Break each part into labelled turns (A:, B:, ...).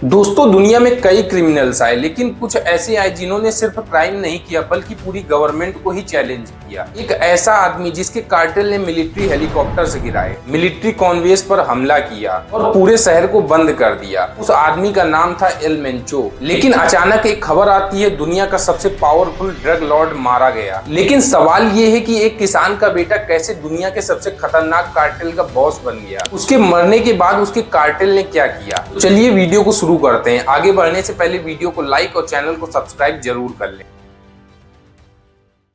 A: दोस्तों, दुनिया में कई क्रिमिनल्स आए, लेकिन कुछ ऐसे आए जिन्होंने सिर्फ क्राइम नहीं किया बल्कि पूरी गवर्नमेंट को ही चैलेंज किया। एक ऐसा आदमी जिसके कार्टेल ने मिलिट्री हेलीकॉप्टर से गिराए, मिलिट्री कॉन्वेज पर हमला किया और पूरे शहर को बंद कर दिया। उस आदमी का नाम था एल मेंचो। लेकिन अचानक एक खबर आती है, दुनिया का सबसे पावरफुल ड्रग लॉर्ड मारा गया। लेकिन सवाल ये है कि एक किसान का बेटा कैसे दुनिया के सबसे खतरनाक कार्टेल का बॉस बन गया। उसके मरने के बाद उसके कार्टेल ने क्या किया? तो चलिए वीडियो को शुरू करते हैं। आगे बढ़ने से पहले वीडियो को लाइक और चैनल को सब्सक्राइब जरूर कर लें।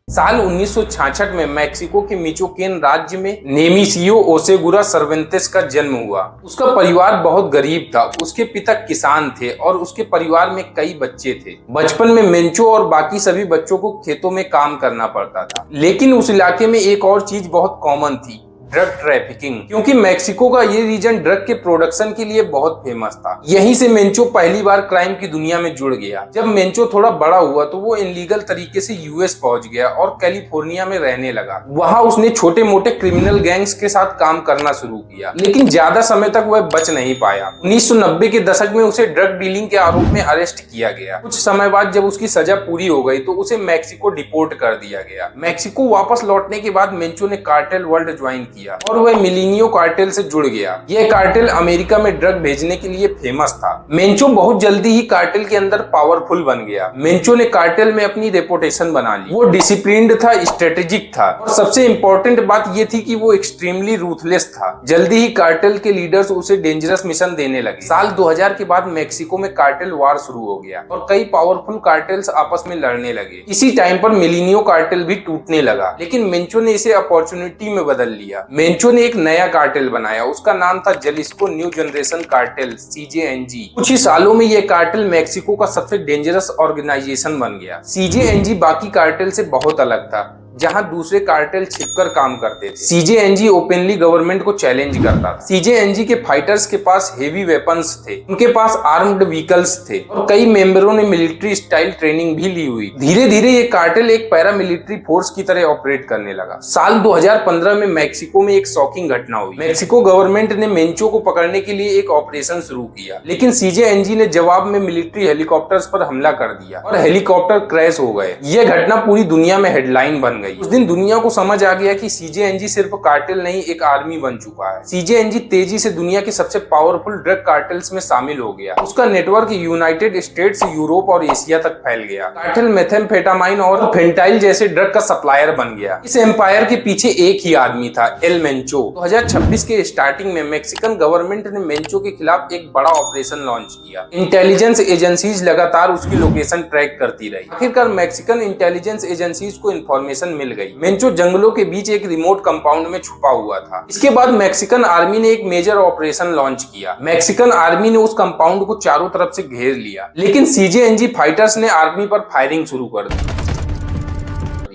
A: साल 1966 में मैक्सिको के मिचोकेन राज्य में नेमिसियो ओसेगुरा सर्वेंतेस का जन्म हुआ। उसका परिवार बहुत गरीब था। उसके पिता किसान थे और उसके परिवार में कई बच्चे थे। बचपन में मेंचो और बाकी सभी बच्चों को खेतों में काम करना पड़ता था। लेकिन उस इलाके में एक और चीज बहुत कॉमन थी, ड्रग ट्रैफिकिंग, क्योंकि मैक्सिको का ये रीजन ड्रग के प्रोडक्शन के लिए बहुत फेमस था। यहीं से मेंचो पहली बार क्राइम की दुनिया में जुड़ गया। जब मेंचो थोड़ा बड़ा हुआ तो वो इनलीगल तरीके से यूएस पहुंच गया और कैलिफोर्निया में रहने लगा। वहां उसने छोटे मोटे क्रिमिनल गैंग्स के साथ काम करना शुरू किया, लेकिन ज्यादा समय तक वह बच नहीं पाया। 1990 के दशक में उसे ड्रग डीलिंग के आरोप में अरेस्ट किया गया। कुछ समय बाद जब उसकी सजा पूरी हो गई तो उसे मैक्सिको डिपोर्ट कर दिया गया। मैक्सिको वापस लौटने के बाद मेंचो ने कार्टेल वर्ल्ड ज्वाइन किया और वह मिलीनियो कार्टेल से जुड़ गया। यह कार्टेल अमेरिका में ड्रग भेजने के लिए फेमस था। मेंचो बहुत जल्दी ही कार्टेल के अंदर पावरफुल बन गया। मेंचो ने कार्टेल में अपनी रेपुटेशन बना ली। वो डिसिप्लिन्ड था, स्ट्रेटेजिक था और सबसे इंपॉर्टेंट बात यह थी कि वो एक्सट्रीमली रूथलेस था। जल्दी ही कार्टेल के लीडर्स उसे डेंजरस मिशन देने लगे। साल 2000 के बाद मैक्सिको में कार्टेल वार शुरू हो गया और कई पावरफुल कार्टेल्स आपस में लड़ने लगे। इसी टाइम पर मिलीनियो कार्टेल भी टूटने लगा, लेकिन मेंचो ने इसे अपॉर्चुनिटी में बदल लिया। मेंचो ने एक नया कार्टेल बनाया। उसका नाम था जलिस्को न्यू जनरेशन कार्टेल, सीजेएनजी। कुछ ही सालों में यह कार्टेल मैक्सिको का सबसे डेंजरस ऑर्गेनाइजेशन बन गया। सीजेएनजी बाकी कार्टेल से बहुत अलग था, जहां दूसरे कार्टेल छिपकर काम करते थे। सीजेएनजी ओपनली गवर्नमेंट को चैलेंज करता था। सीजेएनजी के फाइटर्स के पास हेवी वेपन्स थे, उनके पास आर्म्ड व्हीकल्स थे और कई मेंबरों ने मिलिट्री स्टाइल ट्रेनिंग भी ली हुई। धीरे धीरे ये कार्टेल एक पैरामिलिट्री फोर्स की तरह ऑपरेट करने लगा। साल 2015 में मैक्सिको में एक शॉकिंग घटना हुई। मैक्सिको गवर्नमेंट ने मेंचो को पकड़ने के लिए एक ऑपरेशन शुरू किया, लेकिन सीजेएनजी ने जवाब में मिलिट्री हेलीकॉप्टर्स पर हमला कर दिया और हेलीकॉप्टर क्रैश हो गए। यह घटना पूरी दुनिया में हेडलाइन बन गई। उस दिन दुनिया को समझ आ गया कि सीजेएनजी सिर्फ कार्टेल नहीं, एक आर्मी बन चुका है। सीजेएनजी तेजी से दुनिया के सबसे पावरफुल ड्रग कार्टेल्स में शामिल हो गया। उसका नेटवर्क यूनाइटेड स्टेट्स, यूरोप और एशिया तक फैल गया। कार्टेल मेथेम्फेटामाइन और फेंटाइल जैसे ड्रग का सप्लायर बन गया। इस एम्पायर के पीछे एक ही आदमी था, एल मेंचो। 2026 के स्टार्टिंग में मैक्सिकन गवर्नमेंट ने मेंचो के खिलाफ एक बड़ा ऑपरेशन लॉन्च किया। इंटेलिजेंस एजेंसीज लगातार उसकी लोकेशन ट्रैक करती रही। आखिरकार मैक्सिकन इंटेलिजेंस एजेंसीज को इन्फॉर्मेशन मिल गई। मेंचो जंगलों के बीच एक रिमोट कंपाउंड में छुपा हुआ था। इसके बाद मैक्सिकन आर्मी ने एक मेजर ऑपरेशन लॉन्च किया। मैक्सिकन आर्मी ने उस कंपाउंड को चारों तरफ से घेर लिया, लेकिन सीजेएनजी फाइटर्स ने आर्मी पर फायरिंग शुरू कर दी।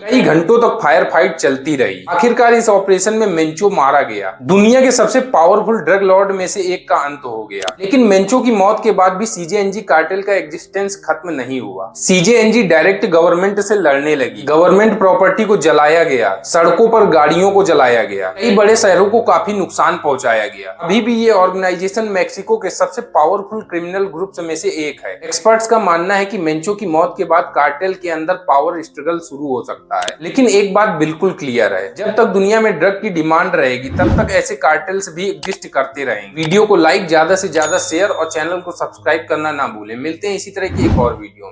A: कई घंटों तक फायर फाइट चलती रही। आखिरकार इस ऑपरेशन में मेंचो मारा गया। दुनिया के सबसे पावरफुल ड्रग लॉर्ड में से एक का अंत हो गया। लेकिन मेंचो की मौत के बाद भी सीजेएनजी कार्टेल का एग्जिस्टेंस खत्म नहीं हुआ। सीजेएनजी डायरेक्ट गवर्नमेंट से लड़ने लगी। गवर्नमेंट प्रॉपर्टी को जलाया गया, सड़कों पर गाड़ियों को जलाया गया, कई बड़े शहरों को काफी नुकसान पहुंचाया गया। अभी भी ये ऑर्गेनाइजेशन मैक्सिको के सबसे पावरफुल क्रिमिनल ग्रुप्स में से एक है। एक्सपर्ट्स का मानना है कि मेंचो की मौत के बाद कार्टेल के अंदर पावर स्ट्रगल शुरू हो सकता है। लेकिन एक बात बिल्कुल क्लियर है, जब तक दुनिया में ड्रग की डिमांड रहेगी तब तक ऐसे कार्टेल्स भी एग्जिस्ट करते रहेंगे। वीडियो को लाइक, ज्यादा से ज्यादा शेयर और चैनल को सब्सक्राइब करना ना भूलें। मिलते हैं इसी तरह की एक और वीडियो में।